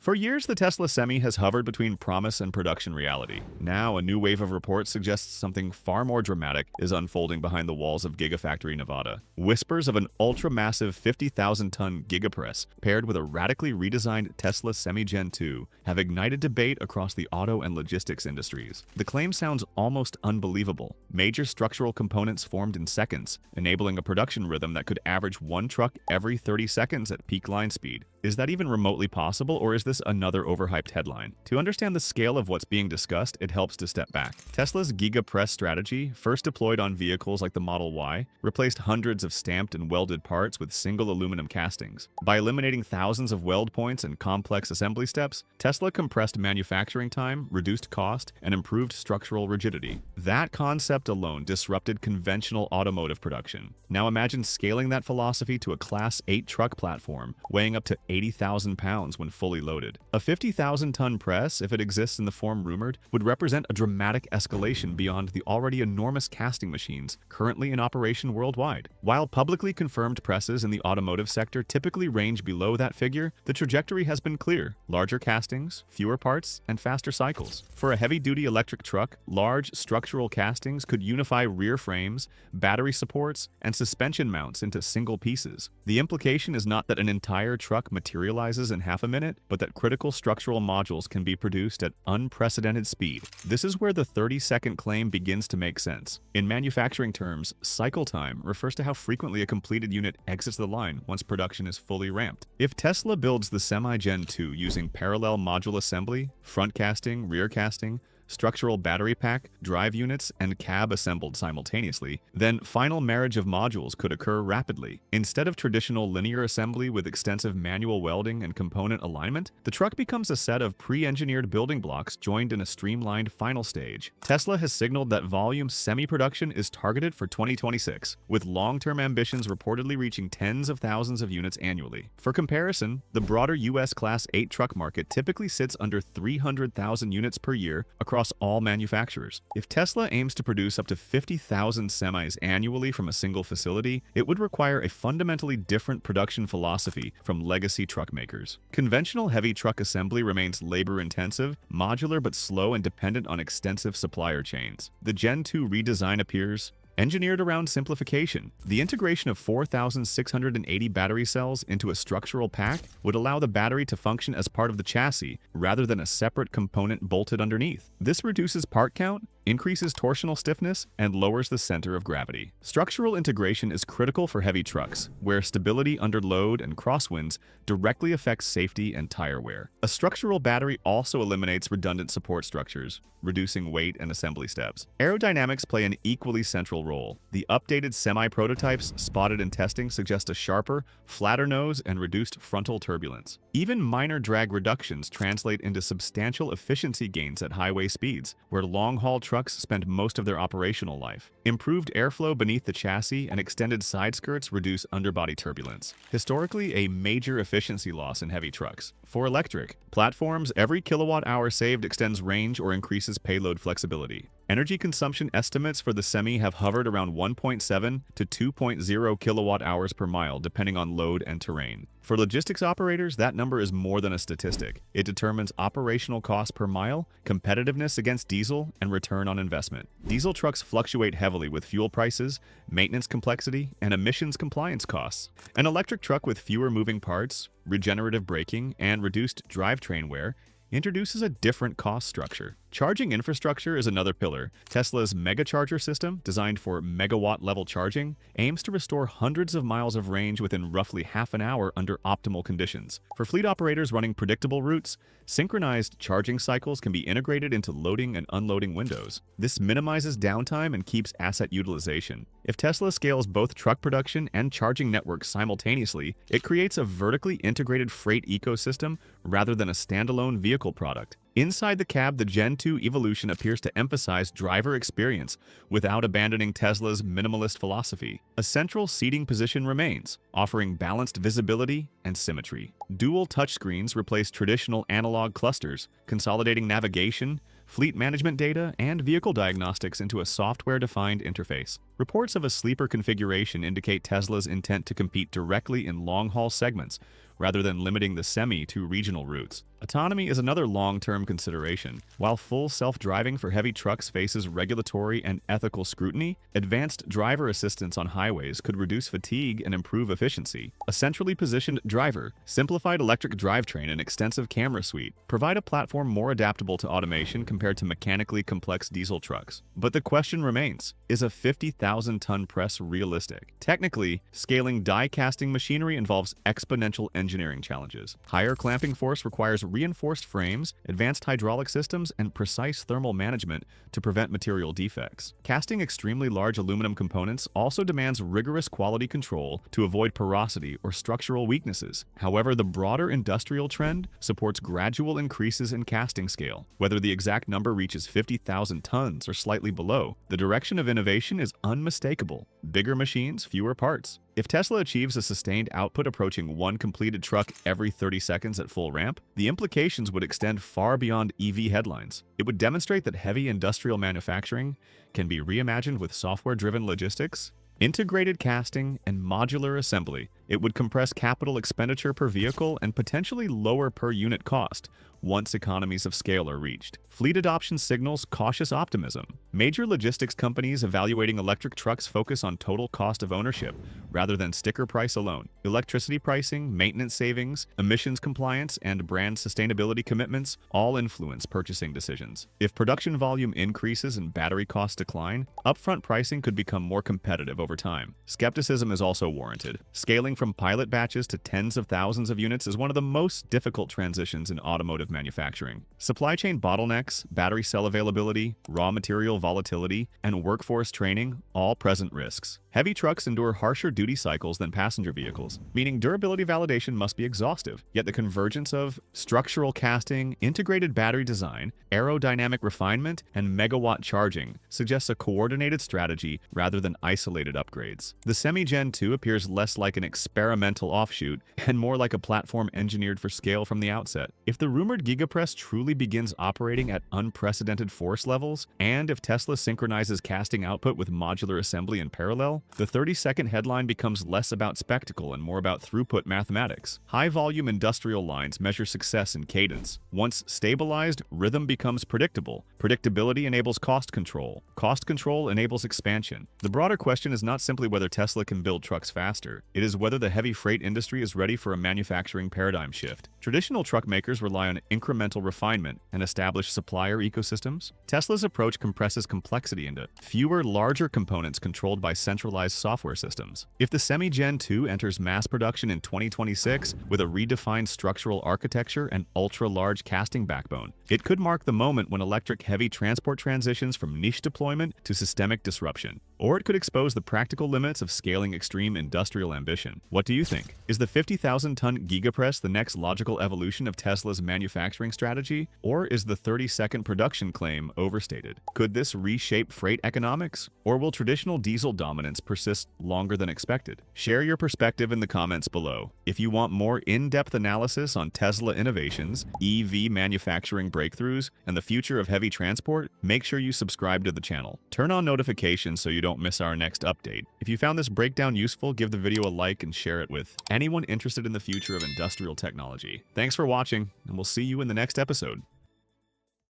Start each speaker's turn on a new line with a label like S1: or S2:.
S1: For years, the Tesla Semi has hovered between promise and production reality. Now, a new wave of reports suggests something far more dramatic is unfolding behind the walls of Gigafactory Nevada. Whispers of an ultra-massive 50,000-ton Giga Press, paired with a radically redesigned Tesla Semi Gen 2, have ignited debate across the auto and logistics industries. The claim sounds almost unbelievable. Major structural components formed in seconds, enabling a production rhythm that could average one truck every 30 seconds at peak line speed. Is that even remotely possible, or is this another overhyped headline? To understand the scale of what's being discussed, it helps to step back. Tesla's Giga Press strategy, first deployed on vehicles like the Model Y, replaced hundreds of stamped and welded parts with single aluminum castings. By eliminating thousands of weld points and complex assembly steps, Tesla compressed manufacturing time, reduced cost, and improved structural rigidity. That concept alone disrupted conventional automotive production. Now imagine scaling that philosophy to a Class 8 truck platform, weighing up to 80,000 pounds when fully loaded. A 50,000-ton press, if it exists in the form rumored, would represent a dramatic escalation beyond the already enormous casting machines currently in operation worldwide. While publicly confirmed presses in the automotive sector typically range below that figure, the trajectory has been clear: larger castings, fewer parts, and faster cycles. For a heavy-duty electric truck, large structural castings could unify rear frames, battery supports, and suspension mounts into single pieces. The implication is not that an entire truck materializes in half a minute, but that critical structural modules can be produced at unprecedented speed. This is where the 30-second claim begins to make sense. In manufacturing terms, cycle time refers to how frequently a completed unit exits the line once production is fully ramped. If Tesla builds the Semi Gen 2 using parallel module assembly, front casting, rear casting, structural battery pack, drive units, and cab assembled simultaneously, then final marriage of modules could occur rapidly. Instead of traditional linear assembly with extensive manual welding and component alignment, the truck becomes a set of pre-engineered building blocks joined in a streamlined final stage. Tesla has signaled that volume semi-production is targeted for 2026, with long-term ambitions reportedly reaching tens of thousands of units annually. For comparison, the broader US Class 8 truck market typically sits under 300,000 units per year across all manufacturers. If Tesla aims to produce up to 50,000 semis annually from a single facility, it would require a fundamentally different production philosophy from legacy truck makers. Conventional heavy truck assembly remains labor-intensive, modular but slow, and dependent on extensive supplier chains. The Gen 2 redesign appears engineered around simplification. The integration of 4,680 battery cells into a structural pack would allow the battery to function as part of the chassis rather than a separate component bolted underneath. This reduces part count, increases torsional stiffness, and lowers the center of gravity. Structural integration is critical for heavy trucks, where stability under load and crosswinds directly affects safety and tire wear. A structural battery also eliminates redundant support structures, reducing weight and assembly steps. Aerodynamics play an equally central role. The updated semi-prototypes spotted in testing suggest a sharper, flatter nose and reduced frontal turbulence. Even minor drag reductions translate into substantial efficiency gains at highway speeds, where long-haul trucks spend most of their operational life. Improved airflow beneath the chassis and extended side skirts reduce underbody turbulence, historically a major efficiency loss in heavy trucks. For electric platforms, every kilowatt-hour saved extends range or increases payload flexibility. Energy consumption estimates for the Semi have hovered around 1.7 to 2.0 kilowatt-hours per mile, depending on load and terrain. For logistics operators, that number is more than a statistic. It determines operational cost per mile, competitiveness against diesel, and return on investment. Diesel trucks fluctuate heavily with fuel prices, maintenance complexity, and emissions compliance costs. An electric truck with fewer moving parts, regenerative braking, and reduced drivetrain wear introduces a different cost structure. Charging infrastructure is another pillar. Tesla's Megacharger system, designed for megawatt-level charging, aims to restore hundreds of miles of range within roughly half an hour under optimal conditions. For fleet operators running predictable routes, synchronized charging cycles can be integrated into loading and unloading windows. This minimizes downtime and keeps asset utilization. If Tesla scales both truck production and charging networks simultaneously, it creates a vertically integrated freight ecosystem rather than a standalone vehicle product. Inside the cab, the Gen 2 evolution appears to emphasize driver experience without abandoning Tesla's minimalist philosophy. A central seating position remains, offering balanced visibility and symmetry. Dual touchscreens replace traditional analog clusters, consolidating navigation, fleet management data, and vehicle diagnostics into a software-defined interface. Reports of a sleeper configuration indicate Tesla's intent to compete directly in long-haul segments, rather than limiting the Semi to regional routes. Autonomy is another long-term consideration. While full self-driving for heavy trucks faces regulatory and ethical scrutiny, advanced driver assistance on highways could reduce fatigue and improve efficiency. A centrally positioned driver, simplified electric drivetrain, and extensive camera suite provide a platform more adaptable to automation compared to mechanically complex diesel trucks. But the question remains, is a 50,000-ton press realistic? Technically, scaling die-casting machinery involves exponential engineering challenges. Higher clamping force requires reinforced frames, advanced hydraulic systems, and precise thermal management to prevent material defects. Casting extremely large aluminum components also demands rigorous quality control to avoid porosity or structural weaknesses. However, the broader industrial trend supports gradual increases in casting scale. Whether the exact number reaches 50,000 tons or slightly below, the direction of innovation is unmistakable. Bigger machines, fewer parts. If Tesla achieves a sustained output approaching one completed truck every 30 seconds at full ramp, the implications would extend far beyond EV headlines. It would demonstrate that heavy industrial manufacturing can be reimagined with software-driven logistics, integrated casting, and modular assembly. It would compress capital expenditure per vehicle and potentially lower per unit cost once economies of scale are reached. Fleet adoption signals cautious optimism. Major logistics companies evaluating electric trucks focus on total cost of ownership rather than sticker price alone. Electricity pricing, maintenance savings, emissions compliance, and brand sustainability commitments all influence purchasing decisions. If production volume increases and battery costs decline, upfront pricing could become more competitive over time. Skepticism is also warranted. Scaling from pilot batches to tens of thousands of units is one of the most difficult transitions in automotive manufacturing. Supply chain bottlenecks, battery cell availability, raw material volatility, and workforce training all present risks. Heavy trucks endure harsher duty cycles than passenger vehicles, meaning durability validation must be exhaustive. Yet the convergence of structural casting, integrated battery design, aerodynamic refinement, and megawatt charging suggests a coordinated strategy rather than isolated upgrades. The Semi Gen 2 appears less like an experimental offshoot and more like a platform engineered for scale from the outset. If the rumored Giga Press truly begins operating at unprecedented force levels, and if Tesla synchronizes casting output with modular assembly in parallel, the 30-second headline becomes less about spectacle and more about throughput mathematics. High-volume industrial lines measure success in cadence. Once stabilized, rhythm becomes predictable. Predictability enables cost control. Cost control enables expansion. The broader question is not simply whether Tesla can build trucks faster. It is whether the heavy freight industry is ready for a manufacturing paradigm shift. Traditional truck makers rely on incremental refinement and established supplier ecosystems. Tesla's approach compresses complexity into fewer, larger components controlled by centralized software systems. If the Semi Gen 2 enters mass production in 2026 with a redefined structural architecture and ultra-large casting backbone, it could mark the moment when electric heavy transport transitions from niche deployment to systemic disruption. Or it could expose the practical limits of scaling extreme industrial ambition. What do you think? Is the 50,000-ton Giga Press the next logical evolution of Tesla's manufacturing strategy? Or is the 30-second production claim overstated? Could this reshape freight economics? Or will traditional diesel dominance persist longer than expected? Share your perspective in the comments below. If you want more in-depth analysis on Tesla innovations, EV manufacturing breakthroughs, and the future of heavy transport, make sure you subscribe to the channel. Turn on notifications so you don't miss our next update. If you found this breakdown useful, give the video a like and share it with anyone interested in the future of industrial technology. Thanks for watching, and we'll see you in the next episode.